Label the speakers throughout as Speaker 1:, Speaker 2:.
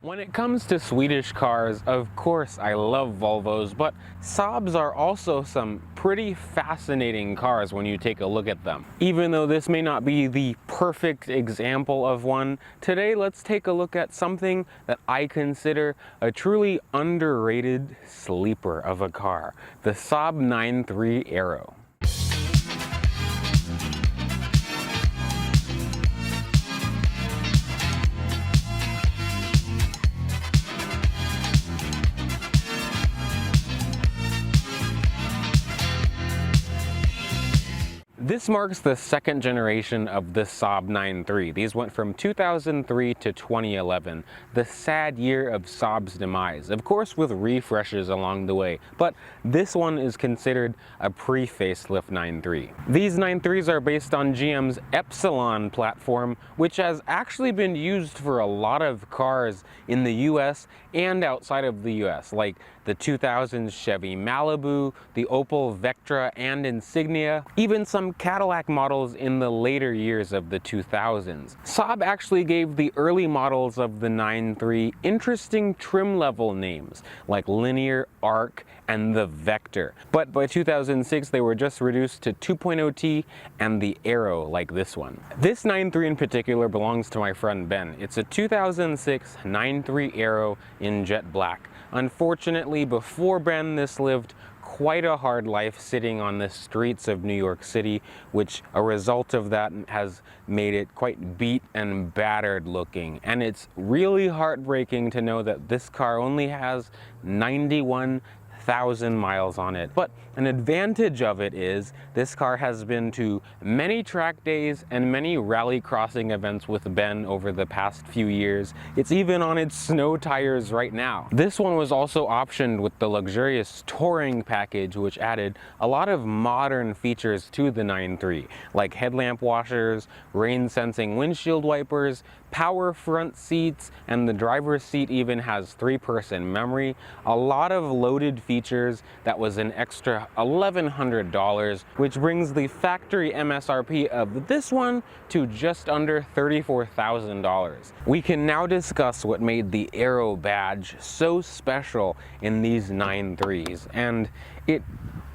Speaker 1: When it comes to Swedish cars, of course I love Volvos, but Saabs are also some pretty fascinating cars when you take a look at them. Even though this may not be the perfect example of one, today let's take a look at something that I consider a truly underrated sleeper of a car, the Saab 9.3 Aero. This marks the second generation of the Saab 9.3. These went from 2003 to 2011, the sad year of Saab's demise, of course with refreshes along the way, but this one is considered a pre-facelift 9.3. These 9.3s are based on GM's Epsilon platform, which has actually been used for a lot of cars in the US and outside of the US, like the 2000's Chevy Malibu, the Opel Vectra and Insignia, even some Cadillac models in the later years of the 2000s. Saab actually gave the early models of the 9.3 interesting trim level names, like Linear, Arc, and the Vector. But by 2006, they were just reduced to 2.0T and the Aero, like this one. This 9.3 in particular belongs to my friend Ben. It's a 2006 9.3 Aero in jet black. Unfortunately, before Ben, this lived quite a hard life sitting on the streets of New York City, which a result of that has made it quite beat and battered looking. And it's really heartbreaking to know that this car only has 91,000 miles on it. But an advantage of it is this car has been to many track days and many rally crossing events with Ben over the past few years. It's even on its snow tires right now. This one was also optioned with the luxurious touring package, which added a lot of modern features to the 9.3, like headlamp washers, rain sensing windshield wipers, power front seats, and the driver's seat even has 3-person memory. A lot of loaded features that was an extra $1,100, which brings the factory MSRP of this one to just under $34,000. We can now discuss what made the Aero badge so special in these 9.3s, and it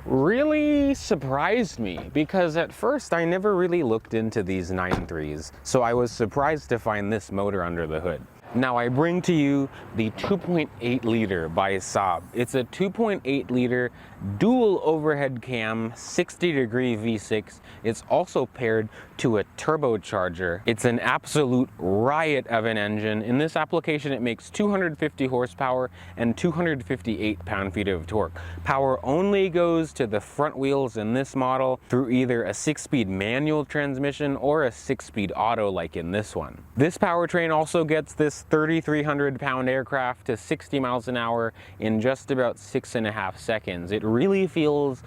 Speaker 1: really surprised me because at first I never really looked into these 9.3s, so I was surprised to find this motor under the hood. Now I bring to you the 2.8 liter by Saab. It's a 2.8 liter dual overhead cam 60-degree V6. It's also paired to a turbocharger. It's an absolute riot of an engine. In this application it makes 250 horsepower and 258 pound-feet of torque. Power only goes to the front wheels in this model through either a 6-speed manual transmission or a 6-speed auto like in this one. This powertrain also gets this 3,300 pound aircraft to 60 miles an hour in just about 6.5 seconds. It really feels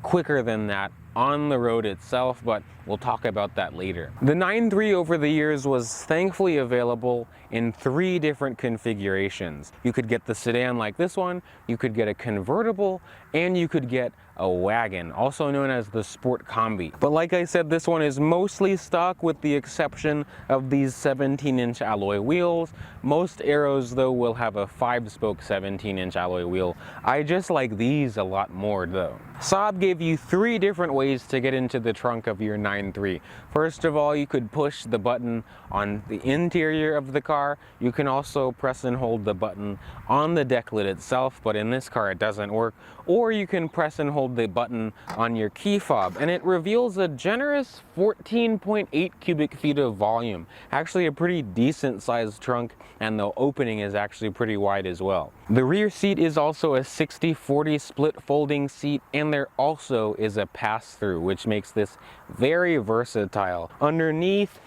Speaker 1: quicker than that on the road itself, but we'll talk about that later. The 9.3 over the years was thankfully available in 3 different configurations. You could get the sedan like this one, you could get a convertible, and you could get a wagon, also known as the Sport Combi. But like I said, this one is mostly stock with the exception of these 17-inch alloy wheels. Most Aeros though will have a 5-spoke 17-inch alloy wheel. I just like these a lot more though. Saab gave you 3 different ways to get into the trunk of your 9.3. First of all, you could push the button on the interior of the car. You can also press and hold the button on the deck lid itself, but in this car it doesn't work. Or you can press and hold the button on your key fob, and it reveals a generous 14.8 cubic feet of volume. Actually a pretty decent sized trunk, and the opening is actually pretty wide as well. The rear seat is also a 60-40 split folding seat, and there also is a pass-through, which makes this very versatile. Underneath,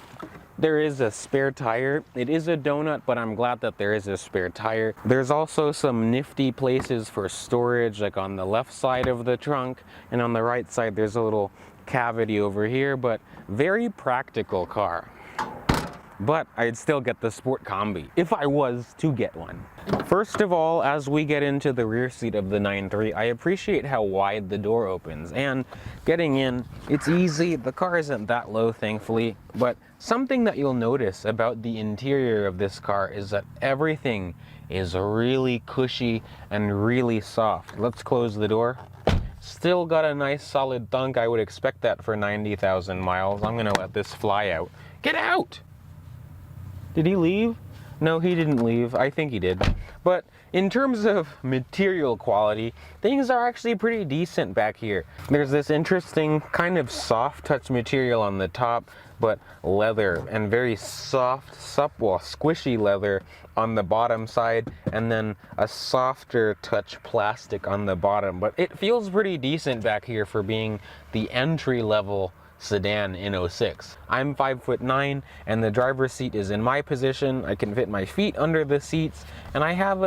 Speaker 1: there is a spare tire. It is a donut, but I'm glad that there is a spare tire. There's also some nifty places for storage, like on the left side of the trunk, and on the right side there's a little cavity over here, but very practical car. but I'd still get the Sport Combi if I was to get one. First of all, as we get into the rear seat of the 9.3, I appreciate how wide the door opens, and getting in, it's easy. The car isn't that low, thankfully, but something that you'll notice about the interior of this car is that everything is really cushy and really soft. Let's close the door. Still got a nice solid thunk. I would expect that for 90,000 miles. I'm gonna let this fly out. Get out! Did he leave? No, he didn't leave. I think he did. But in terms of material quality, things are actually pretty decent back here. There's this interesting kind of soft touch material on the top, but leather and very soft, supple, squishy leather on the bottom side, and then a softer touch plastic on the bottom. But it feels pretty decent back here for being the entry level sedan in 06. I'm 5'9", and the driver's seat is in my position. I can fit my feet under the seats, and I have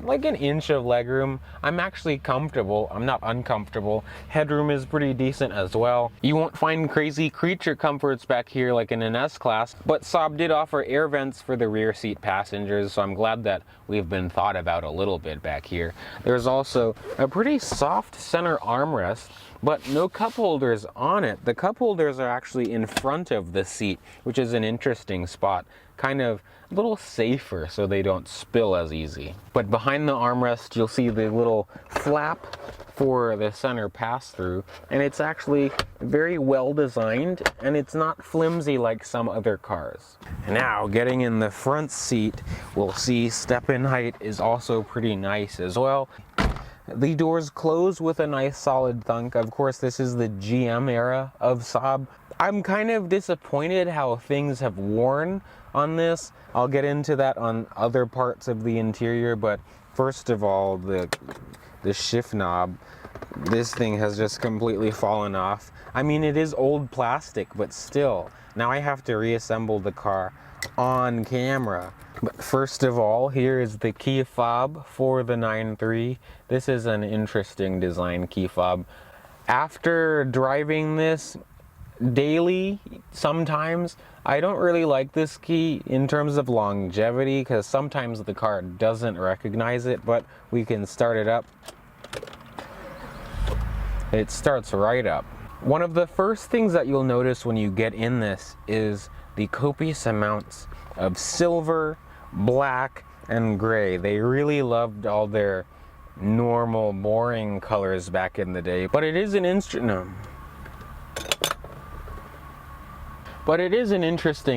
Speaker 1: like an inch of legroom. I'm actually comfortable. I'm not uncomfortable. Headroom is pretty decent as well. You won't find crazy creature comforts back here like in an S-Class, but Saab did offer air vents for the rear seat passengers, so I'm glad that we've been thought about a little bit back here. There's also a pretty soft center armrest, but no cup holders on it. The cup holders are actually in front of the seat, which is an interesting spot. Kind of a little safer so they don't spill as easy. But behind the armrest, you'll see the little flap for the center pass-through, and it's actually very well designed, and it's not flimsy like some other cars. Now, getting in the front seat, we'll see step-in height is also pretty nice as well. The doors close with a nice solid thunk. Of course, this is the GM era of Saab. I'm kind of disappointed how things have worn on this. I'll get into that on other parts of the interior, but first of all, the shift knob, this thing has just completely fallen off. I mean, it is old plastic, but still. Now I have to reassemble the car on camera. But first of all, here is the key fob for the 9.3. This is an interesting design key fob. After driving this daily, sometimes, I don't really like this key in terms of longevity, because sometimes the car doesn't recognize it, but we can start it up. It starts right up. One of the first things that you'll notice when you get in this is the copious amounts of silver, black, and gray. They really loved all their normal, boring colors back in the day, but it is an interesting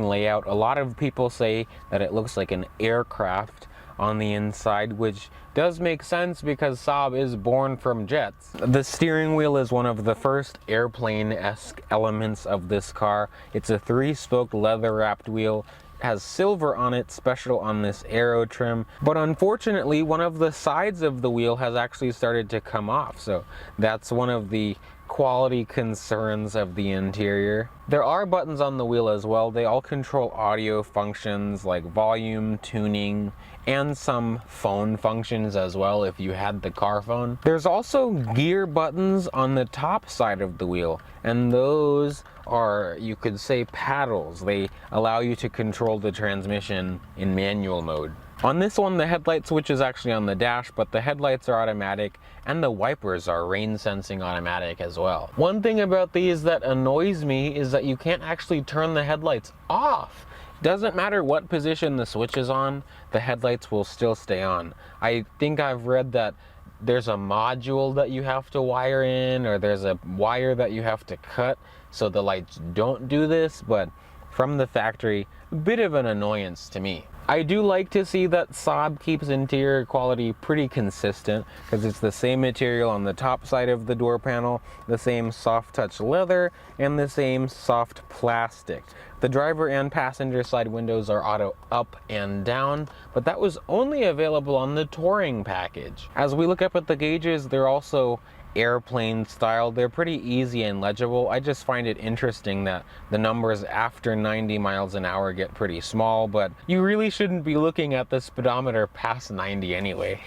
Speaker 1: layout. A lot of people say that it looks like an aircraft on the inside, which does make sense because Saab is born from jets. The steering wheel is one of the first airplane-esque elements of this car. It's a 3-spoke leather-wrapped wheel. Has silver on it, special on this Aero trim, but unfortunately one of the sides of the wheel has actually started to come off, so that's one of the quality concerns of the interior. There are buttons on the wheel as well. They all control audio functions like volume, tuning, and some phone functions as well if you had the car phone. There's also gear buttons on the top side of the wheel, and those are, you could say, paddles. They allow you to control the transmission in manual mode. On this one, the headlight switch is actually on the dash, but the headlights are automatic and the wipers are rain sensing automatic as well. One thing about these that annoys me is that you can't actually turn the headlights off. Doesn't matter what position the switch is on, the headlights will still stay on. I think I've read that there's a module that you have to wire in, or there's a wire that you have to cut so the lights don't do this, but from the factory, a bit of an annoyance to me. I do like to see that Saab keeps interior quality pretty consistent, because it's the same material on the top side of the door panel, the same soft touch leather, and the same soft plastic. The driver and passenger side windows are auto up and down, but that was only available on the Touring package. As we look up at the gauges, they're also airplane style. They're pretty easy and legible. I just find it interesting that the numbers after 90 miles an hour get pretty small, but you really shouldn't be looking at the speedometer past 90 anyway.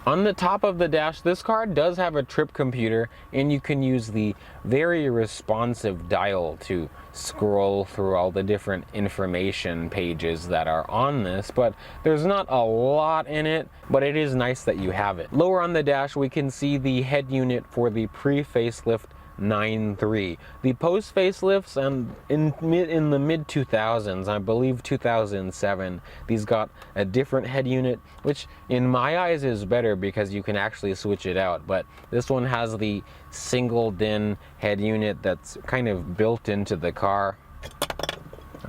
Speaker 1: On the top of the dash, this car does have a trip computer, and you can use the very responsive dial to scroll through all the different information pages that are on this, but there's not a lot in it, but it is nice that you have it. Lower on the dash, we can see the head unit for the pre-facelift 9.3. The post facelifts and in the mid 2000s, I believe 2007, these got a different head unit, which in my eyes is better because you can actually switch it out. But this one has the single DIN head unit that's kind of built into the car.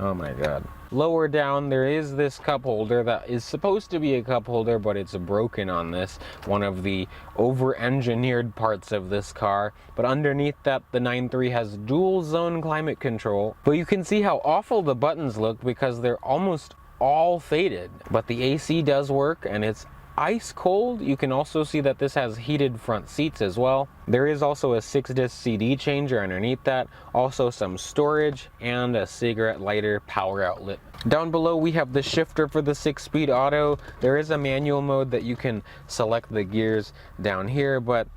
Speaker 1: Oh my god. Lower down, there is this cup holder that is supposed to be a cup holder, but it's broken on this, one of the over-engineered parts of this car. But underneath that, the 9.3 has dual zone climate control. But you can see how awful the buttons look because they're almost all faded. But the AC does work, and it's ice cold. You can also see that this has heated front seats as well. There is also a 6-disc CD changer underneath that, also some storage, and a cigarette lighter power outlet. Down below we have the shifter for the 6-speed auto. There is a manual mode that you can select the gears down here, but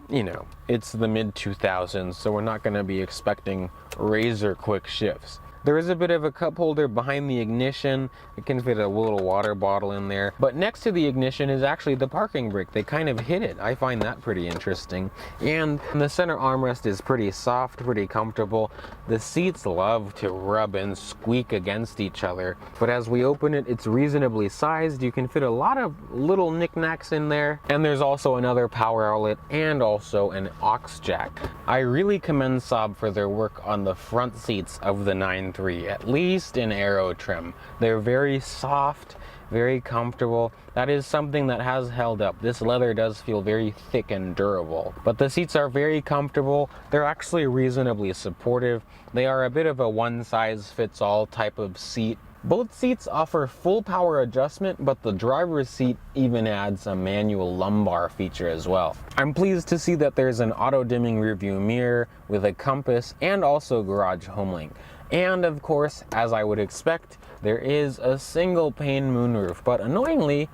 Speaker 1: you know, it's the mid 2000s, so we're not going to be expecting razor quick shifts. There is a bit of a cup holder behind the ignition. It can fit a little water bottle in there. But next to the ignition is actually the parking brake. They kind of hid it. I find that pretty interesting. And the center armrest is pretty soft, pretty comfortable. The seats love to rub and squeak against each other. But as we open it, it's reasonably sized. You can fit a lot of little knickknacks in there. And there's also another power outlet and also an aux jack. I really commend Saab for their work on the front seats of the 9.3, at least in Aero trim. They're very soft, very comfortable. That is something that has held up. This leather does feel very thick and durable. But the seats are very comfortable. They're actually reasonably supportive. They are a bit of a one-size-fits-all type of seat. Both seats offer full power adjustment, but the driver's seat even adds a manual lumbar feature as well. I'm pleased to see that there's an auto-dimming rearview mirror with a compass and also garage homelink. And of course, as I would expect, there is a single pane moonroof, but annoyingly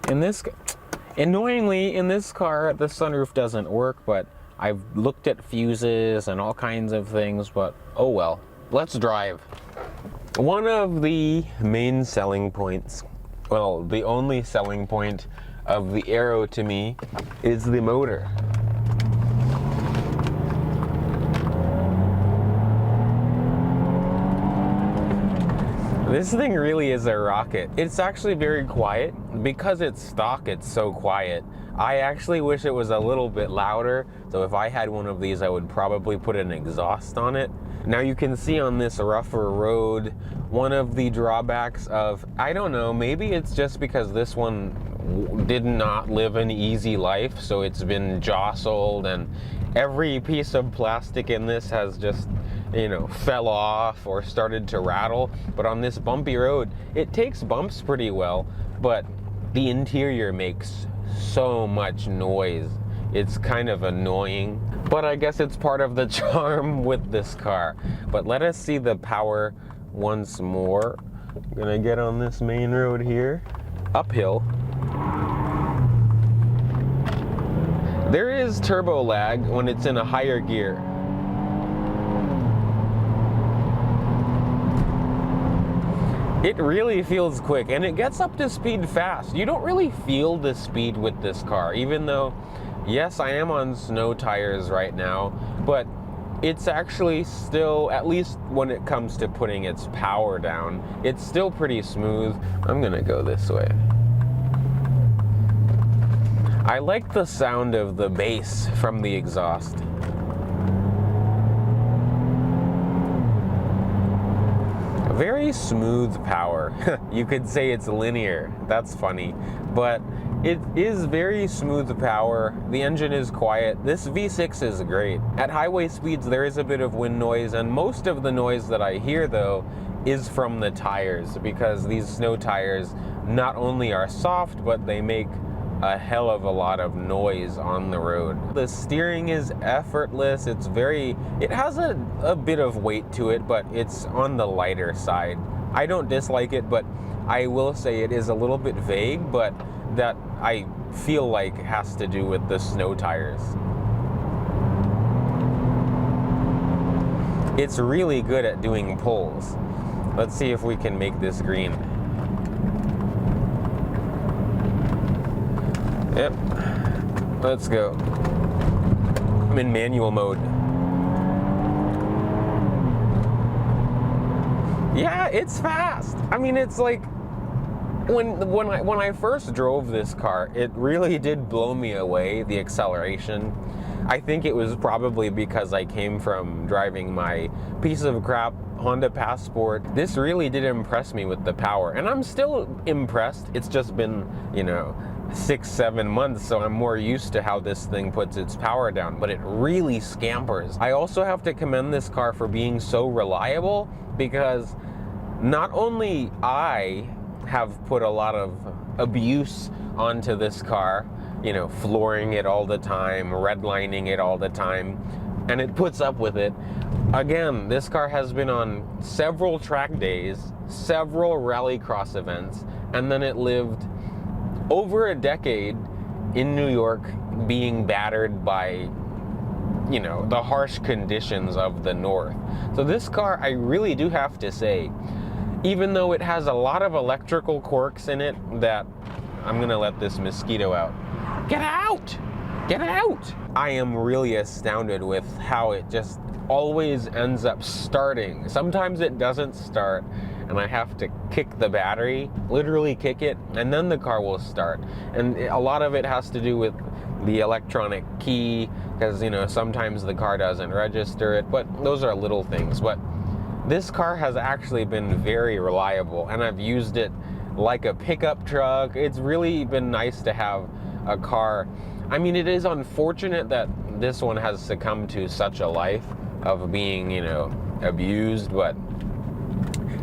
Speaker 1: in this car, the sunroof doesn't work. But I've looked at fuses and all kinds of things, but oh well. Let's drive. One of the main selling points, well, the only selling point of the Aero to me is the motor. This thing really is a rocket. It's actually very quiet. Because it's stock, it's so quiet. I actually wish it was a little bit louder, so if I had one of these, I would probably put an exhaust on it. Now you can see on this rougher road, one of the drawbacks of, I don't know, maybe it's just because this one did not live an easy life, so it's been jostled and every piece of plastic in this has just, you know, fell off or started to rattle. But on this bumpy road, it takes bumps pretty well, but the interior makes so much noise. It's kind of annoying, but I guess it's part of the charm with this car. But let us see the power once more. I'm gonna get on this main road here, uphill. There is turbo lag when it's in a higher gear. It really feels quick, and it gets up to speed fast. You don't really feel the speed with this car, even though, yes, I am on snow tires right now, but it's actually still, at least when it comes to putting its power down, it's still pretty smooth. I'm gonna go this way. I like the sound of the bass from the exhaust. Very smooth power. You could say it's linear. That's funny. But it is very smooth power. The engine is quiet. This V6 is great. At highway speeds, there is a bit of wind noise, and most of the noise that I hear, though, is from the tires, because these snow tires not only are soft, but they make a hell of a lot of noise on the road. The steering is effortless. It has a bit of weight to it, but it's on the lighter side. I don't dislike it, but I will say it is a little bit vague, but that I feel like has to do with the snow tires. It's really good at doing pulls. Let's see if we can make this green. Yep, let's go. I'm in manual mode. Yeah, it's fast. I mean, it's like, when I first drove this car, it really did blow me away, the acceleration. I think it was probably because I came from driving my piece of crap Honda Passport. This really did impress me with the power, and I'm still impressed. It's just been, 6-7 months, so I'm more used to how this thing puts its power down, but it really scampers. I also have to commend this car for being so reliable, because not only I have put a lot of abuse onto this car, flooring it all the time, redlining it all the time, and it puts up with it. Again, this car has been on several track days, several rallycross events, and then it lived over a decade in New York being battered by, the harsh conditions of the North. So this car, I really do have to say, even though it has a lot of electrical quirks in it that, I'm gonna let this mosquito out. Get out! Get out! I am really astounded with how it just always ends up starting. Sometimes it doesn't start, and I have to kick the battery, literally kick it, and then the car will start. And a lot of it has to do with the electronic key, because, sometimes the car doesn't register it, but those are little things. But this car has actually been very reliable, and I've used it like a pickup truck. It's really been nice to have a car. I mean, it is unfortunate that this one has succumbed to such a life of being, abused, but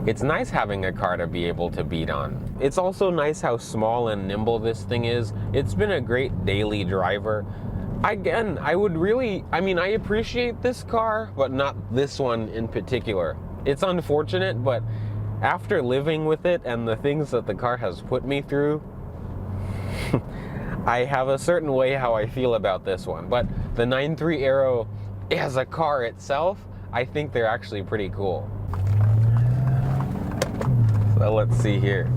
Speaker 1: it's nice having a car to be able to beat on. It's also nice how small and nimble this thing is. It's been a great daily driver. Again, I appreciate this car, but not this one in particular. It's unfortunate, but after living with it and the things that the car has put me through, I have a certain way how I feel about this one. But the 9.3 Aero, as a car itself, I think they're actually pretty cool. So let's see here.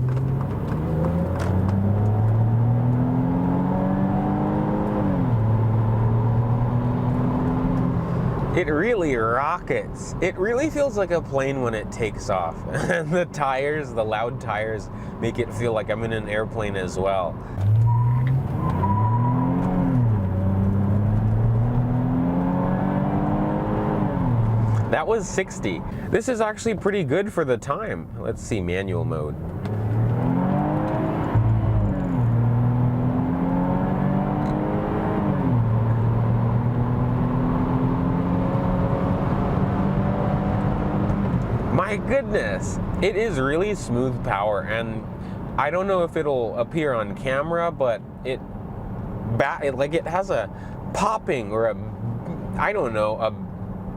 Speaker 1: It really rockets. It really feels like a plane when it takes off. And the tires, the loud tires, make it feel like I'm in an airplane as well. That was 60. This is actually pretty good for the time. Let's see, manual mode. My goodness, it is really smooth power, and I don't know if it'll appear on camera, but it has a popping or a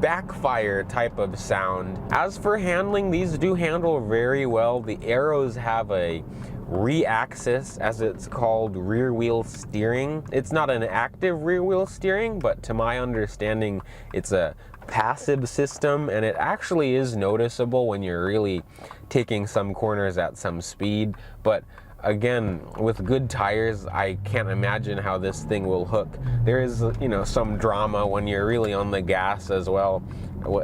Speaker 1: backfire type of sound. As for handling, these do handle very well. The Aeros have a re-axis, as it's called, rear wheel steering. It's not an active rear wheel steering, but to my understanding, it's a passive system, and it actually is noticeable when you're really taking some corners at some speed. But again, with good tires, I can't imagine how this thing will hook. There is, some drama when you're really on the gas as well,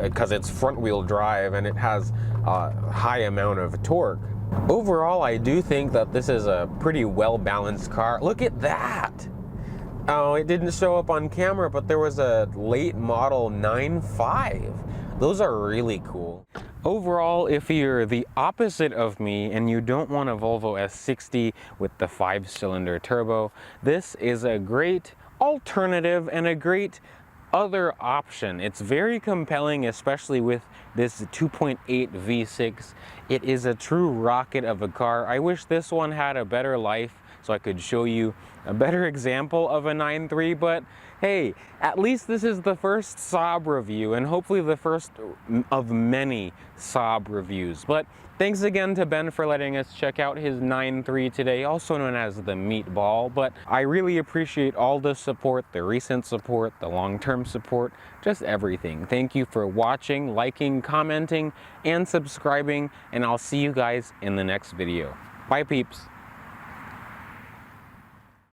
Speaker 1: because it's front wheel drive and it has a high amount of torque. Overall, I do think that this is a pretty well balanced car. Look at that! Oh, it didn't show up on camera, but there was a late model 9.5. Those are really cool. Overall, if you're the opposite of me and you don't want a Volvo S60 with the 5-cylinder turbo, this is a great alternative and a great other option. It's very compelling, especially with this 2.8 V6. It is a true rocket of a car. I wish this one had a better life so I could show you a better example of a 9.3, but hey, at least this is the first Saab review, and hopefully the first of many Saab reviews. But thanks again to Ben for letting us check out his 9.3 today, also known as the Meatball. But I really appreciate all the support, the recent support, the long-term support, just everything. Thank you for watching, liking, commenting, and subscribing, and I'll see you guys in the next video. Bye, peeps.